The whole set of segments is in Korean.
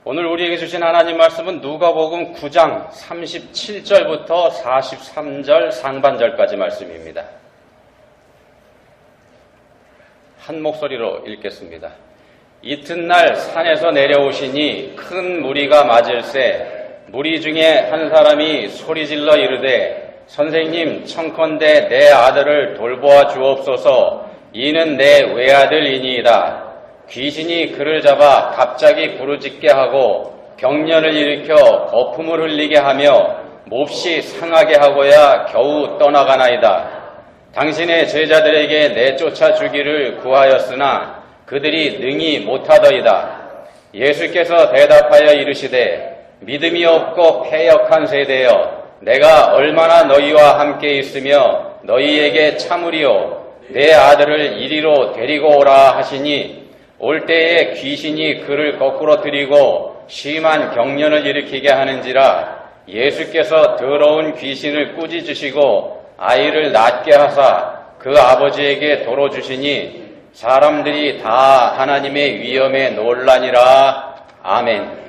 오늘 우리에게 주신 하나님 말씀은 누가복음 9장 37절부터 43절 상반절까지 말씀입니다. 한 목소리로 읽겠습니다. 이튿날 산에서 내려오시니 큰 무리가 맞을세 무리 중에 한 사람이 소리질러 이르되 선생님 청컨대 내 아들을 돌보아 주옵소서 이는 내 외아들이니이다. 귀신이 그를 잡아 갑자기 부르짖게 하고 경련을 일으켜 거품을 흘리게 하며 몹시 상하게 하고야 겨우 떠나가나이다. 당신의 제자들에게 내쫓아 주기를 구하였으나 그들이 능히 못하더이다. 예수께서 대답하여 이르시되 믿음이 없고 패역한 세대여 내가 얼마나 너희와 함께 있으며 너희에게 참으리요 내 아들을 이리로 데리고 오라 하시니 올 때에 귀신이 그를 거꾸로 들이고 심한 경련을 일으키게 하는지라 예수께서 더러운 귀신을 꾸짖으시고 아이를 낫게 하사 그 아버지에게 도로 주시니 사람들이 다 하나님의 위엄에 놀라니라. 아멘.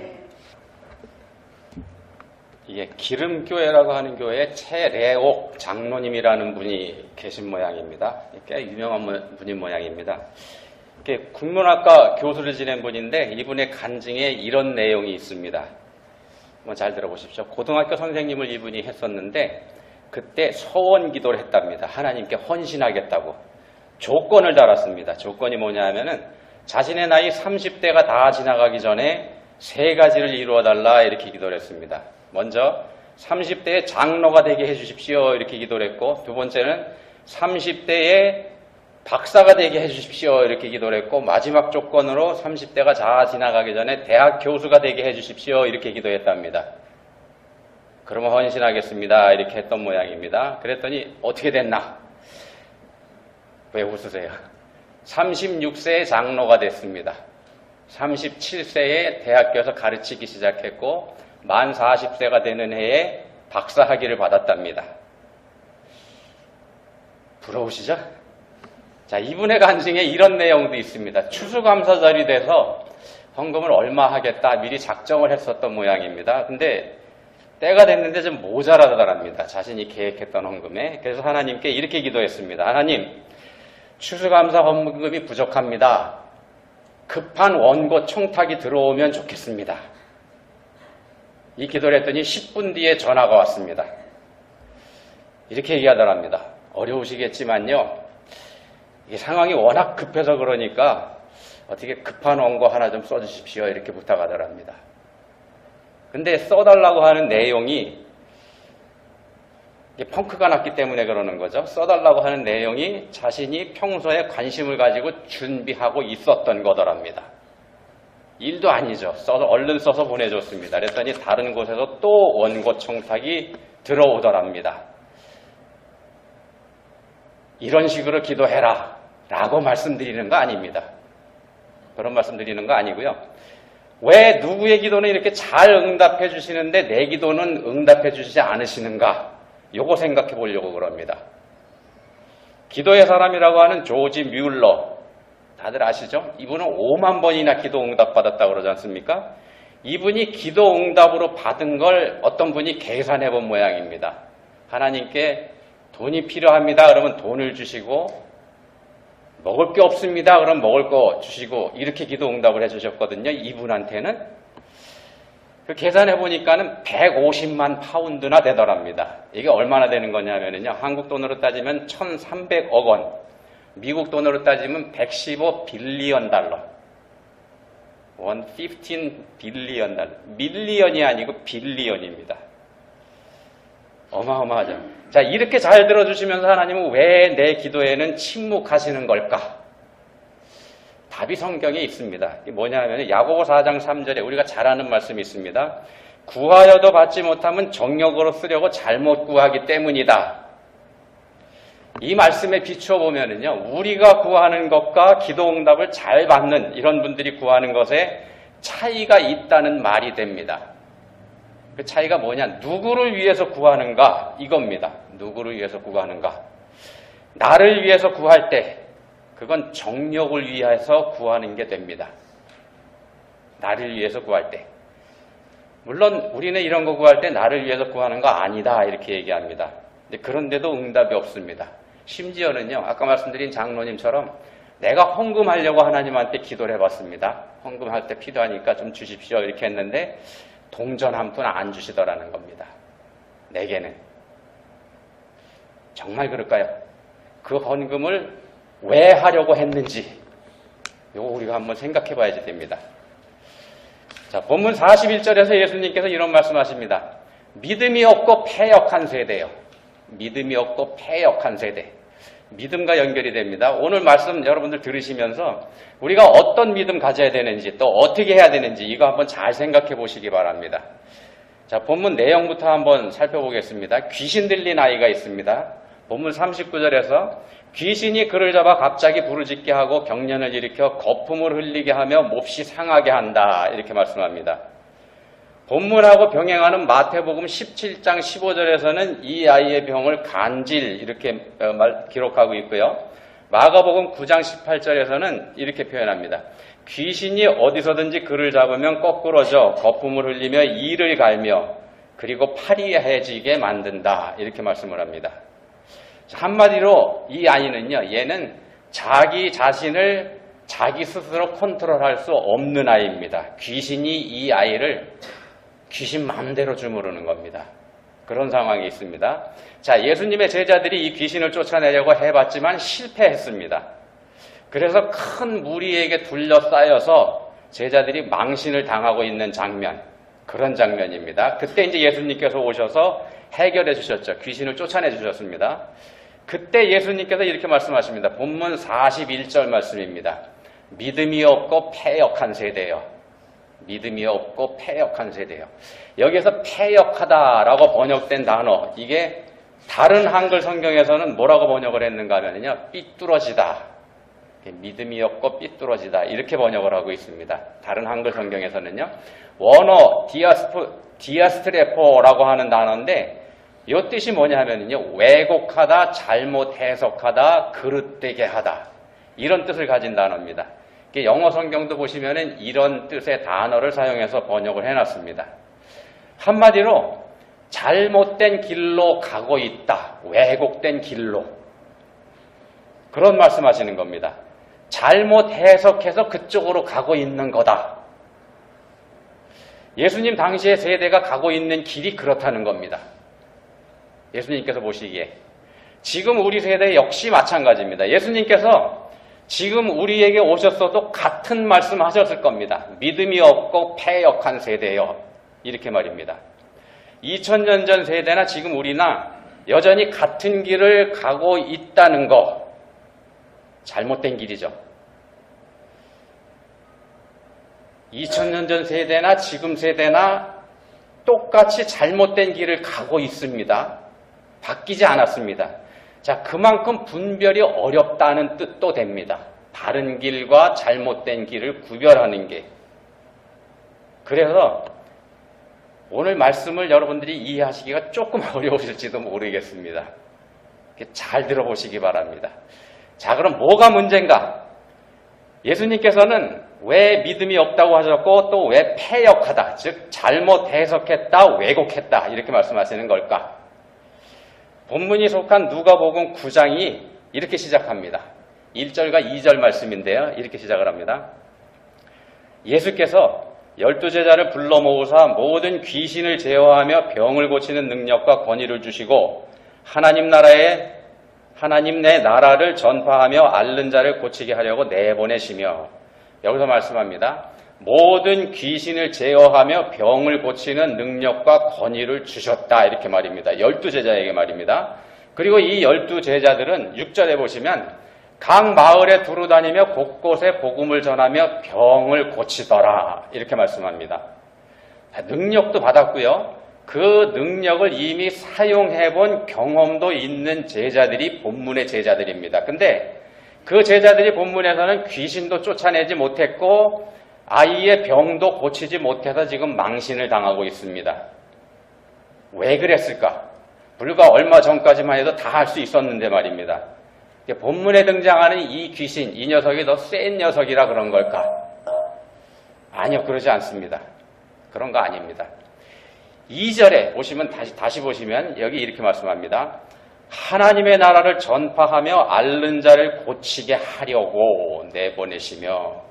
이게 기름교회라고 하는 교회에 최래옥 장로님이라는 분이 계신 모양입니다. 꽤 유명한 분인 모양입니다. 국문학과 교수를 지낸 분인데 이분의 간증에 이런 내용이 있습니다. 한번 잘 들어보십시오. 고등학교 선생님을 이분이 했었는데 그때 서원 기도를 했답니다. 하나님께 헌신하겠다고. 조건을 달았습니다. 조건이 뭐냐 하면은 자신의 나이 30대가 다 지나가기 전에 세 가지를 이루어달라 이렇게 기도를 했습니다. 먼저 30대에 장로가 되게 해주십시오 이렇게 기도를 했고, 두 번째는 30대에 박사가 되게 해주십시오 이렇게 기도를 했고, 마지막 조건으로 30대가 다 지나가기 전에 대학 교수가 되게 해주십시오 이렇게 기도했답니다. 그러면 헌신하겠습니다 이렇게 했던 모양입니다. 그랬더니 어떻게 됐나? 왜 웃으세요? 36세에 장로가 됐습니다. 37세에 대학교에서 가르치기 시작했고 만 40세가 되는 해에 박사 학위를 받았답니다. 부러우시죠? 자, 이분의 간증에 이런 내용도 있습니다. 추수감사절이 돼서 헌금을 얼마 하겠다 미리 작정을 했었던 모양입니다. 근데 때가 됐는데 좀 모자라더랍니다. 자신이 계획했던 헌금에. 그래서 하나님께 이렇게 기도했습니다. 하나님, 추수감사 헌금이 부족합니다. 급한 원고 청탁이 들어오면 좋겠습니다. 이 기도를 했더니 10분 뒤에 전화가 왔습니다. 이렇게 얘기하더랍니다. 어려우시겠지만요, 이 상황이 워낙 급해서 그러니까 어떻게 급한 원고 하나 좀 써주십시오 이렇게 부탁하더랍니다. 근데 써달라고 하는 내용이, 이게 펑크가 났기 때문에 그러는 거죠. 써달라고 하는 내용이 자신이 평소에 관심을 가지고 준비하고 있었던 거더랍니다. 일도 아니죠. 얼른 써서 보내줬습니다. 그랬더니 다른 곳에서 또 원고 청탁이 들어오더랍니다. 이런 식으로 기도해라 라고 말씀드리는 거 아닙니다. 그런 말씀드리는 거 아니고요. 왜 누구의 기도는 이렇게 잘 응답해 주시는데 내 기도는 응답해 주시지 않으시는가? 요거 생각해 보려고 그럽니다. 기도의 사람이라고 하는 조지 뮬러, 다들 아시죠? 이분은 5만 번이나 기도 응답 받았다고 그러지 않습니까? 이분이 기도 응답으로 받은 걸 어떤 분이 계산해 본 모양입니다. 하나님께 돈이 필요합니다. 그러면 돈을 주시고, 먹을 게 없습니다. 그럼 먹을 거 주시고, 이렇게 기도 응답을 해주셨거든요. 이분한테는. 그 계산해 보니까는 150만 파운드나 되더랍니다. 이게 얼마나 되는 거냐면요, 한국 돈으로 따지면 1,300억 원, 미국 돈으로 따지면 115 빌리언 달러. 115 빌리언 달러. 밀리언이 아니고 빌리언입니다. 어마어마하죠. 자, 이렇게 잘 들어주시면서 하나님은 왜 내 기도에는 침묵하시는 걸까? 답이 성경에 있습니다. 이게 뭐냐면 야고보 4장 3절에 우리가 잘 아는 말씀이 있습니다. 구하여도 받지 못하면 정욕으로 쓰려고 잘못 구하기 때문이다. 이 말씀에 비추어 보면은요, 우리가 구하는 것과 기도 응답을 잘 받는 이런 분들이 구하는 것에 차이가 있다는 말이 됩니다. 그 차이가 뭐냐? 누구를 위해서 구하는가? 이겁니다. 누구를 위해서 구하는가? 나를 위해서 구할 때 그건 정욕을 위해서 구하는 게 됩니다. 나를 위해서 구할 때. 물론 우리는 이런 거 구할 때 나를 위해서 구하는 거 아니다 이렇게 얘기합니다. 그런데도 응답이 없습니다. 심지어는요, 아까 말씀드린 장로님처럼 내가 헌금하려고 하나님한테 기도를 해봤습니다. 헌금할 때 필요하니까 좀 주십시오 이렇게 했는데 동전 한 푼 안 주시더라는 겁니다. 내게는. 정말 그럴까요? 그 헌금을 왜 하려고 했는지 이거 우리가 한번 생각해 봐야지 됩니다. 자, 본문 41절에서 예수님께서 이런 말씀하십니다. 믿음이 없고 패역한 세대요. 믿음이 없고 패역한 세대. 믿음과 연결이 됩니다. 오늘 말씀 여러분들 들으시면서 우리가 어떤 믿음 가져야 되는지 또 어떻게 해야 되는지 이거 한번 잘 생각해 보시기 바랍니다. 자, 본문 내용부터 한번 살펴보겠습니다. 귀신 들린 아이가 있습니다. 본문 39절에서 귀신이 그를 잡아 갑자기 부르짖게 하고 경련을 일으켜 거품을 흘리게 하며 몹시 상하게 한다 이렇게 말씀합니다. 본문하고 병행하는 마태복음 17장 15절에서는 이 아이의 병을 간질 이렇게 기록하고 있고요. 마가복음 9장 18절에서는 이렇게 표현합니다. 귀신이 어디서든지 그를 잡으면 거꾸러져 거품을 흘리며 이를 갈며 그리고 팔이 해지게 만든다 이렇게 말씀을 합니다. 한마디로 이 아이는요, 얘는 자기 자신을 자기 스스로 컨트롤할 수 없는 아이입니다. 귀신이 이 아이를 귀신 마음대로 주무르는 겁니다. 그런 상황이 있습니다. 자, 예수님의 제자들이 이 귀신을 쫓아내려고 해봤지만 실패했습니다. 그래서 큰 무리에게 둘러싸여서 제자들이 망신을 당하고 있는 장면, 그런 장면입니다. 그때 이제 예수님께서 오셔서 해결해 주셨죠. 귀신을 쫓아내 주셨습니다. 그때 예수님께서 이렇게 말씀하십니다. 본문 41절 말씀입니다. 믿음이 없고 패역한 세대요. 믿음이 없고 패역한 세대요. 여기서 패역하다라고 번역된 단어, 이게 다른 한글 성경에서는 뭐라고 번역을 했는가 하면요, 삐뚤어지다. 믿음이 없고 삐뚤어지다. 이렇게 번역을 하고 있습니다. 다른 한글 성경에서는요. 원어 디아스트레포라고 하는 단어인데 이 뜻이 뭐냐 하면요, 왜곡하다, 잘못 해석하다, 그릇되게 하다. 이런 뜻을 가진 단어입니다. 영어 성경도 보시면은 이런 뜻의 단어를 사용해서 번역을 해놨습니다. 한마디로 잘못된 길로 가고 있다. 왜곡된 길로. 그런 말씀하시는 겁니다. 잘못 해석해서 그쪽으로 가고 있는 거다. 예수님 당시의 세대가 가고 있는 길이 그렇다는 겁니다. 예수님께서 보시기에. 지금 우리 세대 역시 마찬가지입니다. 예수님께서 지금 우리에게 오셨어도 같은 말씀 하셨을 겁니다. 믿음이 없고 패역한 세대요. 이렇게 말입니다. 2000년 전 세대나 지금 우리나 여전히 같은 길을 가고 있다는 거, 잘못된 길이죠. 2000년 전 세대나 지금 세대나 똑같이 잘못된 길을 가고 있습니다. 바뀌지 않았습니다. 자, 그만큼 분별이 어렵다는 뜻도 됩니다. 바른 길과 잘못된 길을 구별하는 게. 그래서 오늘 말씀을 여러분들이 이해하시기가 조금 어려우실지도 모르겠습니다. 잘 들어보시기 바랍니다. 자, 그럼 뭐가 문제인가? 예수님께서는 왜 믿음이 없다고 하셨고 또 왜 패역하다, 즉 잘못 해석했다, 왜곡했다 이렇게 말씀하시는 걸까? 본문이 속한 누가복음 9장이 이렇게 시작합니다. 1절과 2절 말씀인데요. 이렇게 시작을 합니다. 예수께서 12제자를 불러 모으사 모든 귀신을 제어하며 병을 고치는 능력과 권위를 주시고 하나님 내 나라를 전파하며 앓는 자를 고치게 하려고 내보내시며, 여기서 말씀합니다. 모든 귀신을 제어하며 병을 고치는 능력과 권위를 주셨다 이렇게 말입니다. 12제자에게 말입니다. 그리고 이 12제자들은 6절에 보시면 각 마을에 두루다니며 곳곳에 복음을 전하며 병을 고치더라 이렇게 말씀합니다. 능력도 받았고요. 그 능력을 이미 사용해본 경험도 있는 제자들이 본문의 제자들입니다. 근데 그 제자들이 본문에서는 귀신도 쫓아내지 못했고 아이의 병도 고치지 못해서 지금 망신을 당하고 있습니다. 왜 그랬을까? 불과 얼마 전까지만 해도 다 할 수 있었는데 말입니다. 본문에 등장하는 이 귀신, 이 녀석이 더 센 녀석이라 그런 걸까? 아니요, 그러지 않습니다. 그런 거 아닙니다. 2절에 보시면 다시 보시면 여기 이렇게 말씀합니다. 하나님의 나라를 전파하며 앓는 자를 고치게 하려고 내보내시며,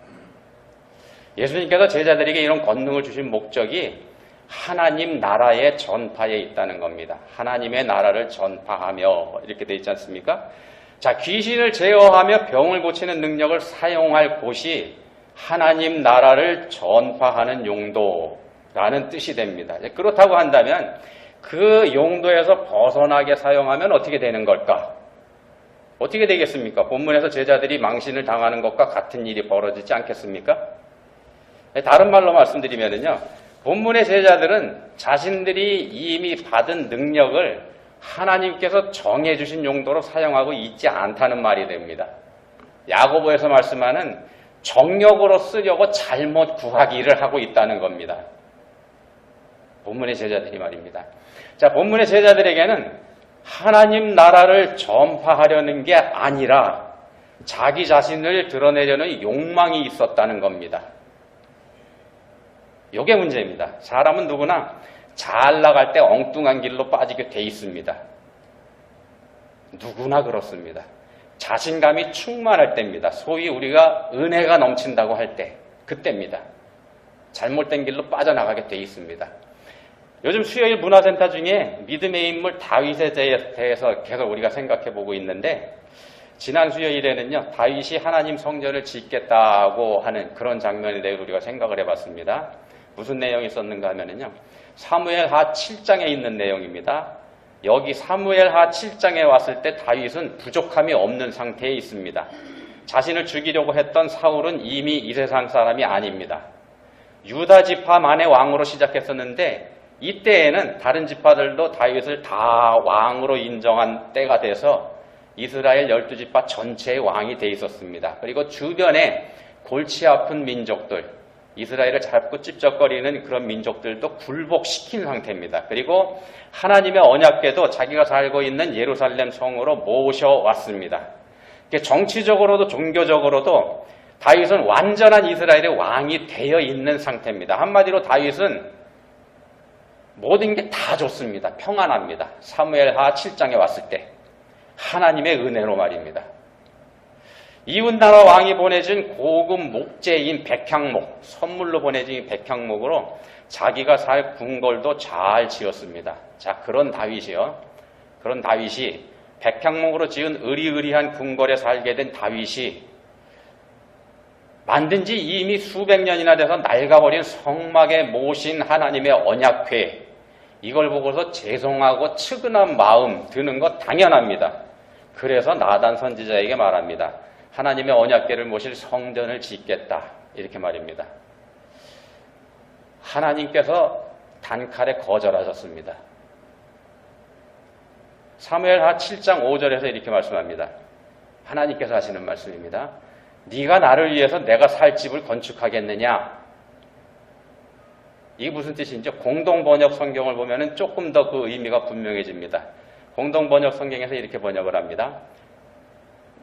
예수님께서 제자들에게 이런 권능을 주신 목적이 하나님 나라의 전파에 있다는 겁니다. 하나님의 나라를 전파하며 이렇게 돼 있지 않습니까? 자, 귀신을 제어하며 병을 고치는 능력을 사용할 곳이 하나님 나라를 전파하는 용도라는 뜻이 됩니다. 그렇다고 한다면 그 용도에서 벗어나게 사용하면 어떻게 되는 걸까? 어떻게 되겠습니까? 본문에서 제자들이 망신을 당하는 것과 같은 일이 벌어지지 않겠습니까? 다른 말로 말씀드리면요, 본문의 제자들은 자신들이 이미 받은 능력을 하나님께서 정해주신 용도로 사용하고 있지 않다는 말이 됩니다. 야고보에서 말씀하는 정력으로 쓰려고 잘못 구하기를 하고 있다는 겁니다. 본문의 제자들이 말입니다. 자, 본문의 제자들에게는 하나님 나라를 전파하려는 게 아니라 자기 자신을 드러내려는 욕망이 있었다는 겁니다. 이게 문제입니다. 사람은 누구나 잘 나갈 때 엉뚱한 길로 빠지게 돼 있습니다. 누구나 그렇습니다. 자신감이 충만할 때입니다. 소위 우리가 은혜가 넘친다고 할 때, 그때입니다. 잘못된 길로 빠져나가게 돼 있습니다. 요즘 수요일 문화센터 중에 믿음의 인물 다윗에 대해서 계속 우리가 생각해 보고 있는데, 지난 수요일에는요, 다윗이 하나님 성전을 짓겠다고 하는 그런 장면에 대해서 우리가 생각을 해봤습니다. 무슨 내용이 있었는가 하면은요, 사무엘하 7장에 있는 내용입니다. 여기 사무엘하 7장에 왔을 때 다윗은 부족함이 없는 상태에 있습니다. 자신을 죽이려고 했던 사울은 이미 이 세상 사람이 아닙니다. 유다 지파만의 왕으로 시작했었는데 이때에는 다른 지파들도 다윗을 다 왕으로 인정한 때가 돼서 이스라엘 12지파 전체의 왕이 돼 있었습니다. 그리고 주변에 골치 아픈 민족들, 이스라엘을 잡고 찝쩍거리는 그런 민족들도 굴복시킨 상태입니다. 그리고 하나님의 언약궤도 자기가 살고 있는 예루살렘 성으로 모셔왔습니다. 정치적으로도 종교적으로도 다윗은 완전한 이스라엘의 왕이 되어 있는 상태입니다. 한마디로 다윗은 모든 게 다 좋습니다. 평안합니다. 사무엘하 7장에 왔을 때 하나님의 은혜로 말입니다. 이웃나라 왕이 보내준 고급 목재인 백향목, 선물로 보내준 백향목으로 자기가 살 궁궐도 잘 지었습니다. 자, 그런 다윗이요. 그런 다윗이 백향목으로 지은 으리으리한 궁궐에 살게 된 다윗이 만든 지 이미 수백 년이나 돼서 낡아버린 성막에 모신 하나님의 언약궤, 이걸 보고서 죄송하고 측은한 마음 드는 것 당연합니다. 그래서 나단 선지자에게 말합니다. 하나님의 언약궤를 모실 성전을 짓겠다, 이렇게 말입니다. 하나님께서 단칼에 거절하셨습니다. 사무엘하 7장 5절에서 이렇게 말씀합니다. 하나님께서 하시는 말씀입니다. 네가 나를 위해서 내가 살 집을 건축하겠느냐? 이게 무슨 뜻인지 공동번역 성경을 보면 조금 더 그 의미가 분명해집니다. 공동번역 성경에서 이렇게 번역을 합니다.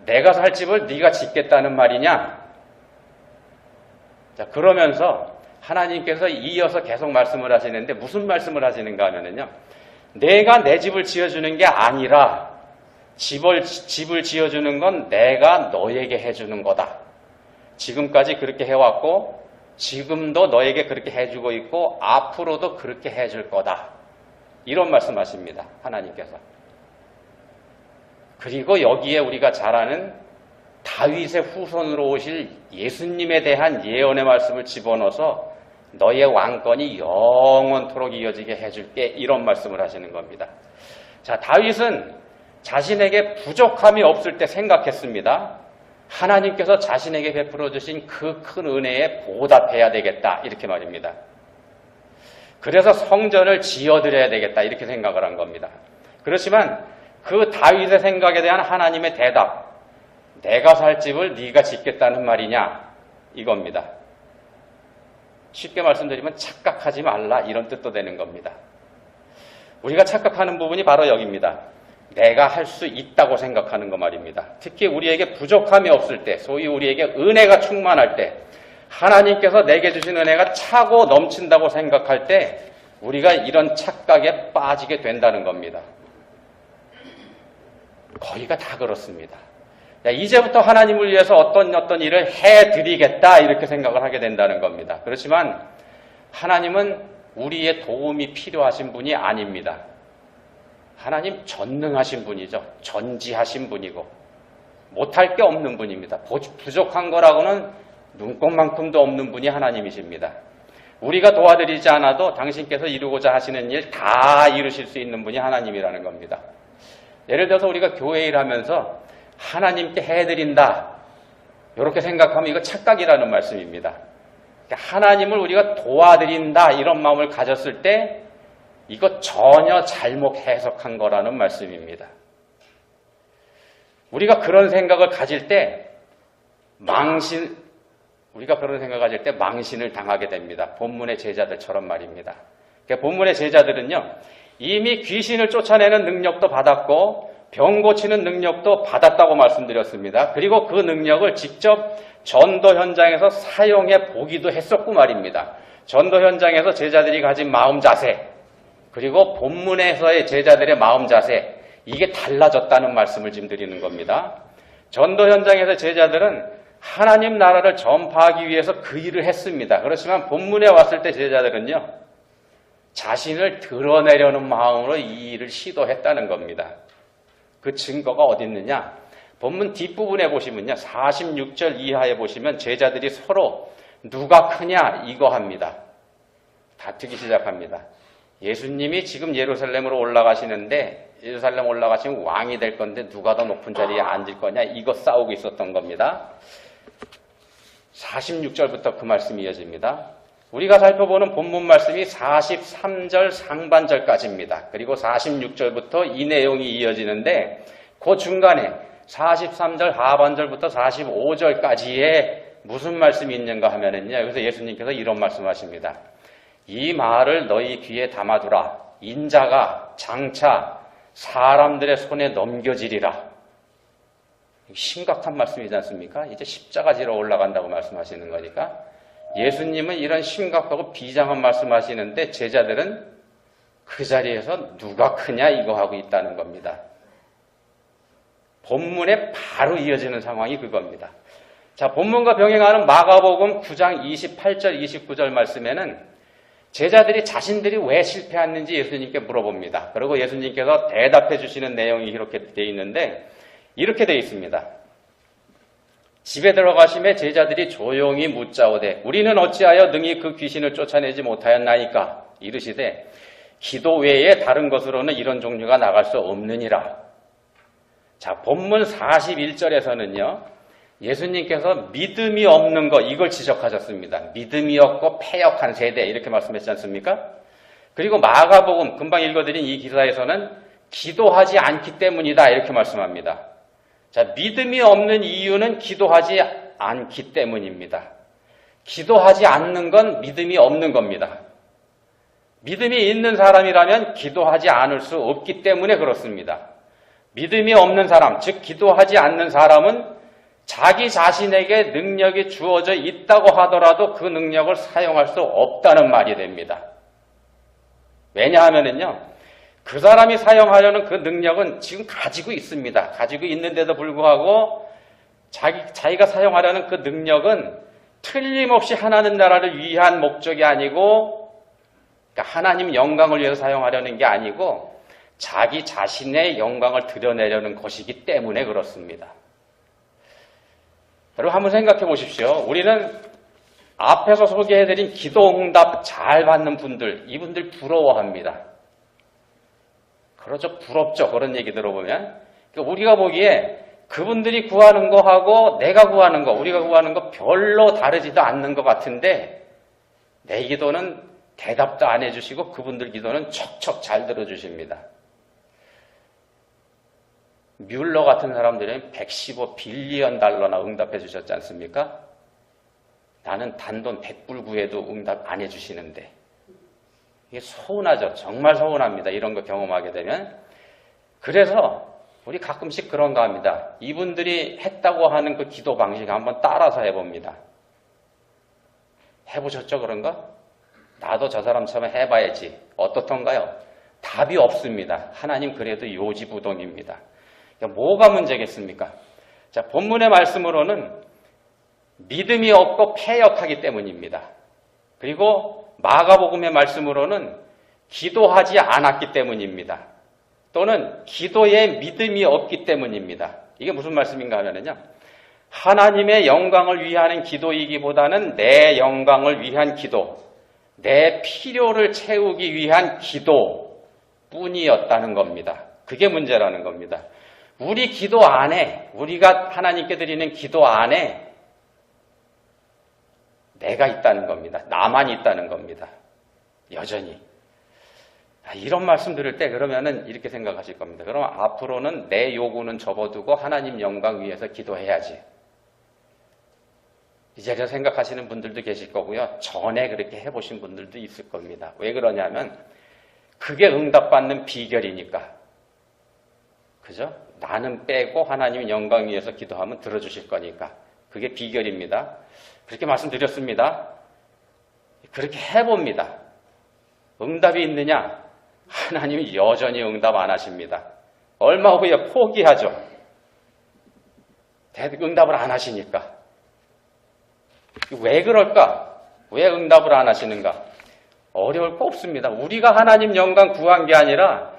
내가 살 집을 네가 짓겠다는 말이냐? 자, 그러면서 하나님께서 이어서 계속 말씀을 하시는데 무슨 말씀을 하시는가 하면은요, 내가 내 집을 지어주는 게 아니라 집을 지어주는 건 내가 너에게 해주는 거다. 지금까지 그렇게 해왔고 지금도 너에게 그렇게 해주고 있고 앞으로도 그렇게 해줄 거다. 이런 말씀하십니다. 하나님께서. 그리고 여기에 우리가 잘 아는 다윗의 후손으로 오실 예수님에 대한 예언의 말씀을 집어넣어서 너의 왕권이 영원토록 이어지게 해줄게, 이런 말씀을 하시는 겁니다. 자, 다윗은 자신에게 부족함이 없을 때 생각했습니다. 하나님께서 자신에게 베풀어 주신 그 큰 은혜에 보답해야 되겠다, 이렇게 말입니다. 그래서 성전을 지어드려야 되겠다, 이렇게 생각을 한 겁니다. 그렇지만 그 다윗의 생각에 대한 하나님의 대답, 내가 살 집을 네가 짓겠다는 말이냐, 이겁니다. 쉽게 말씀드리면 착각하지 말라, 이런 뜻도 되는 겁니다. 우리가 착각하는 부분이 바로 여기입니다. 내가 할 수 있다고 생각하는 거 말입니다. 특히 우리에게 부족함이 없을 때, 소위 우리에게 은혜가 충만할 때, 하나님께서 내게 주신 은혜가 차고 넘친다고 생각할 때 우리가 이런 착각에 빠지게 된다는 겁니다. 거의가 다 그렇습니다. 이제부터 하나님을 위해서 어떤 일을 해드리겠다 이렇게 생각을 하게 된다는 겁니다. 그렇지만 하나님은 우리의 도움이 필요하신 분이 아닙니다. 하나님 전능하신 분이죠. 전지하신 분이고 못할 게 없는 분입니다. 부족한 거라고는 눈꼽만큼도 없는 분이 하나님이십니다. 우리가 도와드리지 않아도 당신께서 이루고자 하시는 일 다 이루실 수 있는 분이 하나님이라는 겁니다. 예를 들어서 우리가 교회 일하면서 하나님께 해드린다 이렇게 생각하면 이거 착각이라는 말씀입니다. 하나님을 우리가 도와드린다 이런 마음을 가졌을 때 이거 전혀 잘못 해석한 거라는 말씀입니다. 우리가 그런 생각을 가질 때 망신을 당하게 됩니다. 본문의 제자들처럼 말입니다. 본문의 제자들은요, 이미 귀신을 쫓아내는 능력도 받았고 병 고치는 능력도 받았다고 말씀드렸습니다. 그리고 그 능력을 직접 전도 현장에서 사용해 보기도 했었고 말입니다. 전도 현장에서 제자들이 가진 마음 자세, 그리고 본문에서의 제자들의 마음 자세, 이게 달라졌다는 말씀을 지금 드리는 겁니다. 전도 현장에서 제자들은 하나님 나라를 전파하기 위해서 그 일을 했습니다. 그렇지만 본문에 왔을 때 제자들은요, 자신을 드러내려는 마음으로 이 일을 시도했다는 겁니다. 그 증거가 어디 있느냐? 본문 뒷부분에 보시면요, 46절 이하에 보시면 제자들이 서로 누가 크냐 이거 합니다. 다투기 시작합니다. 예수님이 지금 예루살렘으로 올라가시는데 예루살렘 올라가시면 왕이 될 건데 누가 더 높은 자리에 앉을 거냐 이거 싸우고 있었던 겁니다. 46절부터 그 말씀이 이어집니다. 우리가 살펴보는 본문 말씀이 43절 상반절까지입니다. 그리고 46절부터 이 내용이 이어지는데 그 중간에 43절 하반절부터 45절까지에 무슨 말씀이 있는가 하면은요, 여기서 예수님께서 이런 말씀하십니다. 이 말을 너희 귀에 담아두라. 인자가 장차 사람들의 손에 넘겨지리라. 심각한 말씀이지 않습니까? 이제 십자가 지러 올라간다고 말씀하시는 거니까. 예수님은 이런 심각하고 비장한 말씀하시는데 제자들은 그 자리에서 누가 크냐 이거 하고 있다는 겁니다. 본문에 바로 이어지는 상황이 그겁니다. 자, 본문과 병행하는 마가복음 9장 28절 29절 말씀에는 제자들이 자신들이 왜 실패했는지 예수님께 물어봅니다. 그리고 예수님께서 대답해 주시는 내용이 이렇게 되어 있는데 이렇게 되어 있습니다. 집에 들어가심에 제자들이 조용히 묻자오되 우리는 어찌하여 능히 그 귀신을 쫓아내지 못하였나이까 이르시되 기도 외에 다른 것으로는 이런 종류가 나갈 수 없느니라. 자, 본문 41절에서는요 예수님께서 믿음이 없는 것 이걸 지적하셨습니다. 믿음이 없고 패역한 세대 이렇게 말씀하시지 않습니까? 그리고 마가복음 금방 읽어드린 이 기사에서는 기도하지 않기 때문이다 이렇게 말씀합니다. 자, 믿음이 없는 이유는 기도하지 않기 때문입니다. 기도하지 않는 건 믿음이 없는 겁니다. 믿음이 있는 사람이라면 기도하지 않을 수 없기 때문에 그렇습니다. 믿음이 없는 사람, 즉 기도하지 않는 사람은 자기 자신에게 능력이 주어져 있다고 하더라도 그 능력을 사용할 수 없다는 말이 됩니다. 왜냐하면요, 그 사람이 사용하려는 그 능력은 지금 가지고 있습니다. 가지고 있는데도 불구하고 자기가 사용하려는 그 능력은 틀림없이 하나님 나라를 위한 목적이 아니고 그러니까 하나님 영광을 위해서 사용하려는 게 아니고 자기 자신의 영광을 드러내려는 것이기 때문에 그렇습니다. 여러분 한번 생각해 보십시오. 우리는 앞에서 소개해드린 기도응답 잘 받는 분들, 이분들 부러워합니다. 그렇죠. 부럽죠. 그런 얘기 들어보면. 그러니까 우리가 보기에 그분들이 구하는 거하고 내가 구하는 거, 우리가 구하는 거 별로 다르지도 않는 것 같은데 내 기도는 대답도 안 해주시고 그분들 기도는 척척 잘 들어주십니다. 뮬러 같은 사람들은 115빌리언 달러나 응답해 주셨지 않습니까? 나는 단돈 100불 구해도 응답 안 해주시는데 이게 서운하죠. 정말 서운합니다. 이런 거 경험하게 되면. 그래서 우리 가끔씩 그런가 합니다. 이분들이 했다고 하는 그 기도 방식 한번 따라서 해봅니다. 해보셨죠? 그런 거? 나도 저 사람처럼 해봐야지. 어떻던가요? 답이 없습니다. 하나님 그래도 요지부동입니다. 그러니까 뭐가 문제겠습니까? 자, 본문의 말씀으로는 믿음이 없고 패역하기 때문입니다. 그리고 마가복음의 말씀으로는 기도하지 않았기 때문입니다. 또는 기도에 믿음이 없기 때문입니다. 이게 무슨 말씀인가 하면요. 하나님의 영광을 위하는 기도이기보다는 내 영광을 위한 기도, 내 필요를 채우기 위한 기도뿐이었다는 겁니다. 그게 문제라는 겁니다. 우리 기도 안에, 우리가 하나님께 드리는 기도 안에 내가 있다는 겁니다. 나만 있다는 겁니다. 여전히. 이런 말씀 들을 때 그러면은 이렇게 생각하실 겁니다. 그럼 앞으로는 내 요구는 접어두고 하나님 영광 위해서 기도해야지. 이제서 생각하시는 분들도 계실 거고요. 전에 그렇게 해보신 분들도 있을 겁니다. 왜 그러냐면 그게 응답받는 비결이니까. 그죠? 나는 빼고 하나님 영광 위해서 기도하면 들어주실 거니까. 그게 비결입니다. 그렇게 말씀드렸습니다. 그렇게 해봅니다. 응답이 있느냐? 하나님이 여전히 응답 안 하십니다. 얼마 후에 포기하죠. 응답을 안 하시니까. 왜 그럴까? 왜 응답을 안 하시는가? 어려울 거 없습니다. 우리가 하나님 영광 구한 게 아니라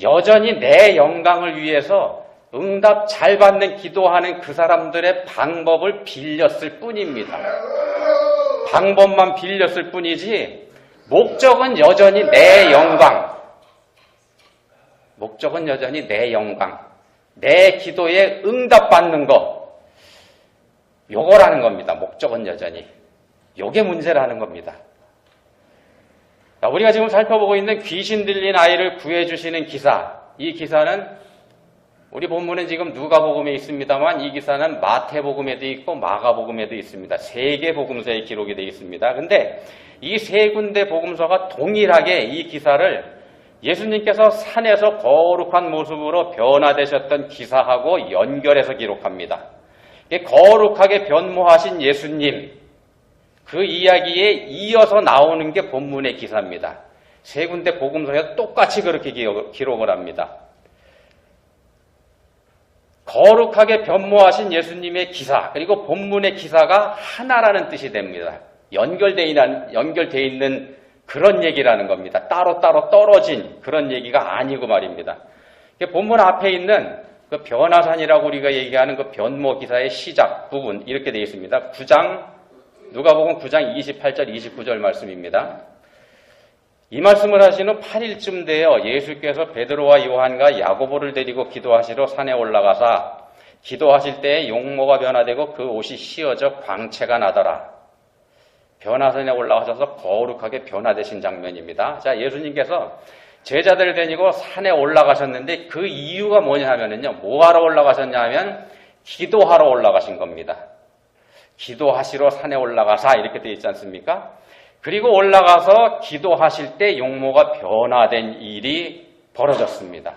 여전히 내 영광을 위해서 응답 잘 받는 기도하는 그 사람들의 방법을 빌렸을 뿐입니다. 방법만 빌렸을 뿐이지 목적은 여전히 내 영광. 목적은 여전히 내 영광. 내 기도에 응답받는 거. 요거라는 겁니다. 목적은 여전히. 요게 문제라는 겁니다. 우리가 지금 살펴보고 있는 귀신 들린 아이를 구해주시는 기사. 이 기사는 우리 본문은 지금 누가복음에 있습니다만 이 기사는 마태복음에도 있고 마가복음에도 있습니다. 3개 복음서에 기록이 되어 있습니다. 근데 이 3군데 복음서가 동일하게 이 기사를 예수님께서 산에서 거룩한 모습으로 변화되셨던 기사하고 연결해서 기록합니다. 거룩하게 변모하신 예수님, 그 이야기에 이어서 나오는 게 본문의 기사입니다. 3군데 복음서에 똑같이 그렇게 기록을 합니다. 거룩하게 변모하신 예수님의 기사, 그리고 본문의 기사가 하나라는 뜻이 됩니다. 연결되어 있는 그런 얘기라는 겁니다. 따로따로 떨어진 그런 얘기가 아니고 말입니다. 본문 앞에 있는 그 변화산이라고 우리가 얘기하는 그 변모 기사의 시작 부분 이렇게 되어 있습니다. 누가복음 9장 28절 29절 말씀입니다. 이 말씀을 하신 후 8일쯤 되어 예수께서 베드로와 요한과 야고보를 데리고 기도하시러 산에 올라가사 기도하실 때에 용모가 변화되고 그 옷이 휘어져 광채가 나더라. 변화산에 올라가셔서 거룩하게 변화되신 장면입니다. 자, 예수님께서 제자들을 데리고 산에 올라가셨는데 그 이유가 뭐냐 하면은요, 뭐하러 올라가셨냐 하면 기도하러 올라가신 겁니다. 기도하시러 산에 올라가사 이렇게 되어 있지 않습니까? 그리고 올라가서 기도하실 때 용모가 변화된 일이 벌어졌습니다.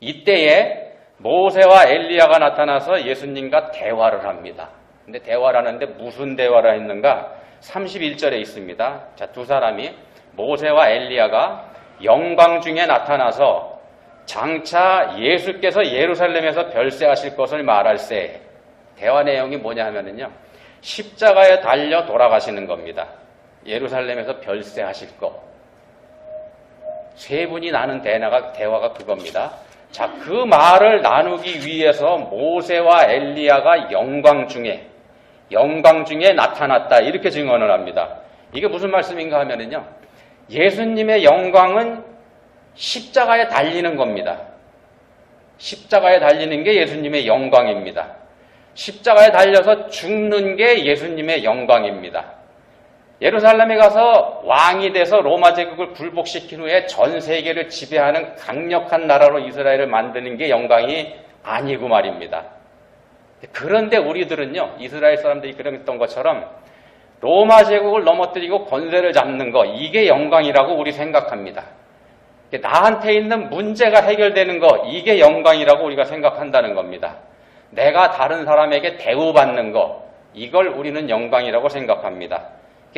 이때에 모세와 엘리야가 나타나서 예수님과 대화를 합니다. 근데 대화를 하는데 무슨 대화를 했는가? 31절에 있습니다. 자, 두 사람이 모세와 엘리야가 영광 중에 나타나서 장차 예수께서 예루살렘에서 별세하실 것을 말할세. 대화 내용이 뭐냐 하면은요, 십자가에 달려 돌아가시는 겁니다. 예루살렘에서 별세하실 것. 세 분이 나눈 대화가 그겁니다. 자, 그 말을 나누기 위해서 모세와 엘리야가 영광 중에 나타났다. 이렇게 증언을 합니다. 이게 무슨 말씀인가 하면은요, 예수님의 영광은 십자가에 달리는 겁니다. 십자가에 달리는 게 예수님의 영광입니다. 십자가에 달려서 죽는 게 예수님의 영광입니다. 예루살렘에 가서 왕이 돼서 로마 제국을 굴복시킨 후에 전 세계를 지배하는 강력한 나라로 이스라엘을 만드는 게 영광이 아니고 말입니다. 그런데 우리들은요, 이스라엘 사람들이 그랬던 것처럼 로마 제국을 넘어뜨리고 권세를 잡는 거, 이게 영광이라고 우리 생각합니다. 나한테 있는 문제가 해결되는 거, 이게 영광이라고 우리가 생각한다는 겁니다. 내가 다른 사람에게 대우받는 거, 이걸 우리는 영광이라고 생각합니다.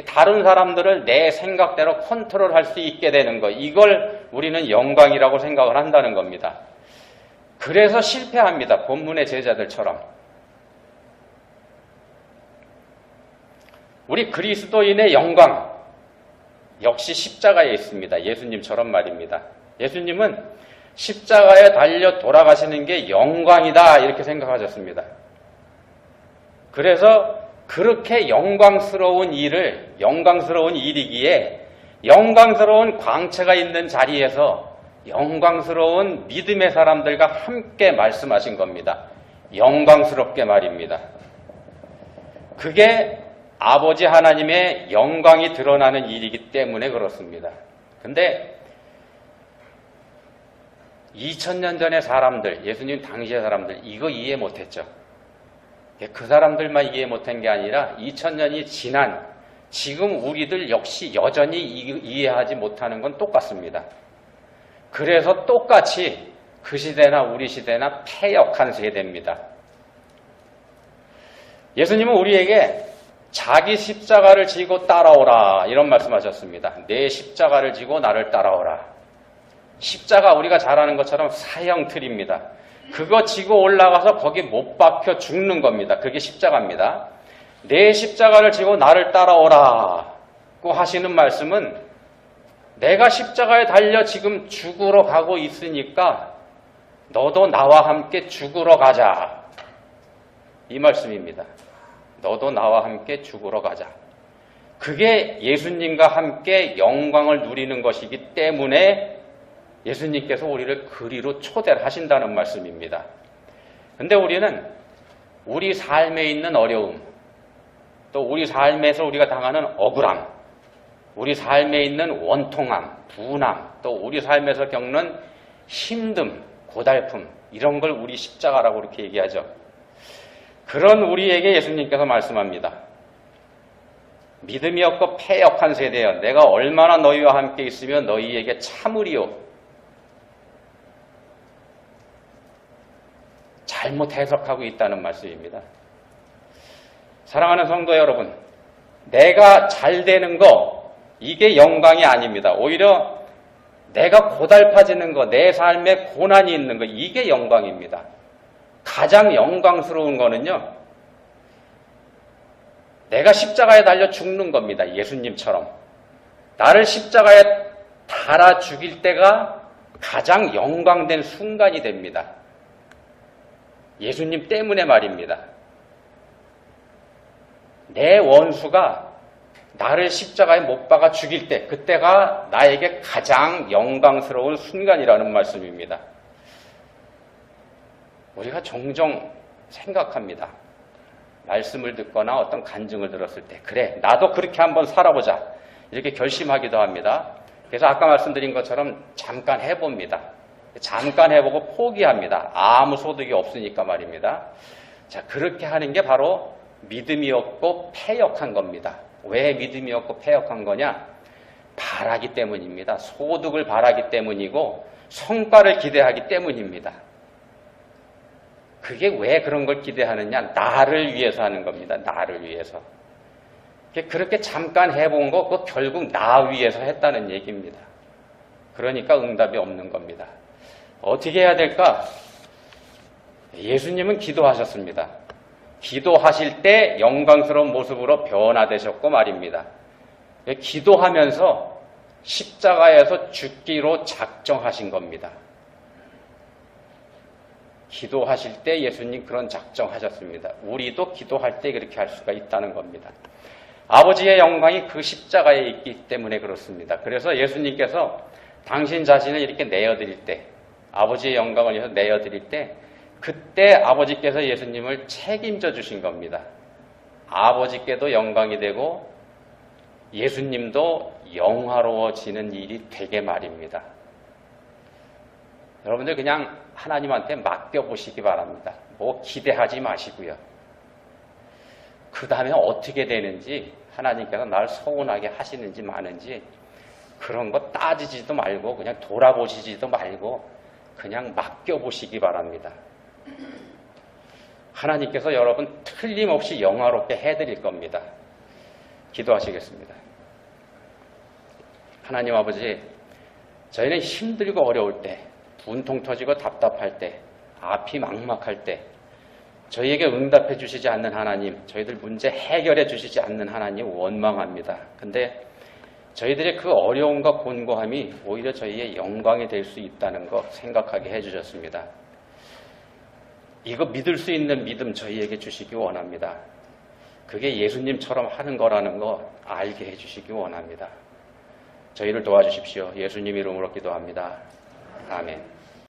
다른 사람들을 내 생각대로 컨트롤할 수 있게 되는 것, 이걸 우리는 영광이라고 생각을 한다는 겁니다. 그래서 실패합니다. 본문의 제자들처럼. 우리 그리스도인의 영광 역시 십자가에 있습니다. 예수님처럼 말입니다. 예수님은 십자가에 달려 돌아가시는 게 영광이다 이렇게 생각하셨습니다. 그래서 그렇게 영광스러운 일이기에 영광스러운 광채가 있는 자리에서 영광스러운 믿음의 사람들과 함께 말씀하신 겁니다. 영광스럽게 말입니다. 그게 아버지 하나님의 영광이 드러나는 일이기 때문에 그렇습니다. 근데 2000년 전의 사람들, 예수님 당시의 사람들 이거 이해 못했죠. 그 사람들만 이해 못한 게 아니라 2000년이 지난 지금 우리들 역시 여전히 이해하지 못하는 건 똑같습니다. 그래서 똑같이 그 시대나 우리 시대나 패역한 세대입니다. 예수님은 우리에게 자기 십자가를 지고 따라오라 이런 말씀하셨습니다. 내 십자가를 지고 나를 따라오라. 십자가 우리가 잘 아는 것처럼 사형틀입니다. 그거 지고 올라가서 거기 못 박혀 죽는 겁니다. 그게 십자가입니다. 내 십자가를 지고 나를 따라오라고 하시는 말씀은 내가 십자가에 달려 지금 죽으러 가고 있으니까 너도 나와 함께 죽으러 가자. 이 말씀입니다. 너도 나와 함께 죽으러 가자. 그게 예수님과 함께 영광을 누리는 것이기 때문에 예수님께서 우리를 그리로 초대를 하신다는 말씀입니다. 그런데 우리는 우리 삶에 있는 어려움, 또 우리 삶에서 우리가 당하는 억울함, 우리 삶에 있는 원통함, 분함, 또 우리 삶에서 겪는 힘듦, 고달픔, 이런 걸 우리 십자가라고 이렇게 얘기하죠. 그런 우리에게 예수님께서 말씀합니다. 믿음이 없고 패역한 세대여, 내가 얼마나 너희와 함께 있으며 너희에게 참으리요. 잘못 해석하고 있다는 말씀입니다. 사랑하는 성도 여러분, 내가 잘 되는 거 이게 영광이 아닙니다. 오히려 내가 고달파지는 거, 내 삶에 고난이 있는 거 이게 영광입니다. 가장 영광스러운 거는요, 내가 십자가에 달려 죽는 겁니다. 예수님처럼. 나를 십자가에 달아 죽일 때가 가장 영광된 순간이 됩니다. 예수님 때문에 말입니다. 내 원수가 나를 십자가에 못 박아 죽일 때, 그때가 나에게 가장 영광스러운 순간이라는 말씀입니다. 우리가 종종 생각합니다. 말씀을 듣거나 어떤 간증을 들었을 때, 그래, 나도 그렇게 한번 살아보자. 이렇게 결심하기도 합니다. 그래서 아까 말씀드린 것처럼 잠깐 해봅니다. 잠깐 해보고 포기합니다. 아무 소득이 없으니까 말입니다. 자, 그렇게 하는 게 바로 믿음이 없고 패역한 겁니다. 왜 믿음이 없고 패역한 거냐? 바라기 때문입니다. 소득을 바라기 때문이고 성과를 기대하기 때문입니다. 그게 왜 그런 걸 기대하느냐? 나를 위해서 하는 겁니다. 나를 위해서. 그렇게 잠깐 해본 거, 그거 결국 나 위해서 했다는 얘기입니다. 그러니까 응답이 없는 겁니다. 어떻게 해야 될까? 예수님은 기도하셨습니다. 기도하실 때 영광스러운 모습으로 변화되셨고 말입니다. 기도하면서 십자가에서 죽기로 작정하신 겁니다. 기도하실 때 예수님 그런 작정하셨습니다. 우리도 기도할 때 그렇게 할 수가 있다는 겁니다. 아버지의 영광이 그 십자가에 있기 때문에 그렇습니다. 그래서 예수님께서 당신 자신을 이렇게 내어드릴 때, 아버지의 영광을 위해서 내어드릴 때, 그때 아버지께서 예수님을 책임져 주신 겁니다. 아버지께도 영광이 되고 예수님도 영화로워지는 일이 되게 말입니다. 여러분들 그냥 하나님한테 맡겨보시기 바랍니다. 뭐 기대하지 마시고요. 그 다음에 어떻게 되는지, 하나님께서 날 서운하게 하시는지 마는지 그런 거 따지지도 말고 그냥 돌아보시지도 말고 그냥 맡겨보시기 바랍니다. 하나님께서 여러분 틀림없이 영화롭게 해드릴 겁니다. 기도하시겠습니다. 하나님 아버지, 저희는 힘들고 어려울 때, 분통 터지고 답답할 때, 앞이 막막할 때, 저희에게 응답해 주시지 않는 하나님, 저희들 문제 해결해 주시지 않는 하나님 원망합니다. 근데 저희들의 그 어려움과 곤고함이 오히려 저희의 영광이 될 수 있다는 거 생각하게 해주셨습니다. 이거 믿을 수 있는 믿음 저희에게 주시기 원합니다. 그게 예수님처럼 하는 거라는 거 알게 해주시기 원합니다. 저희를 도와주십시오. 예수님 이름으로 기도합니다. 아멘.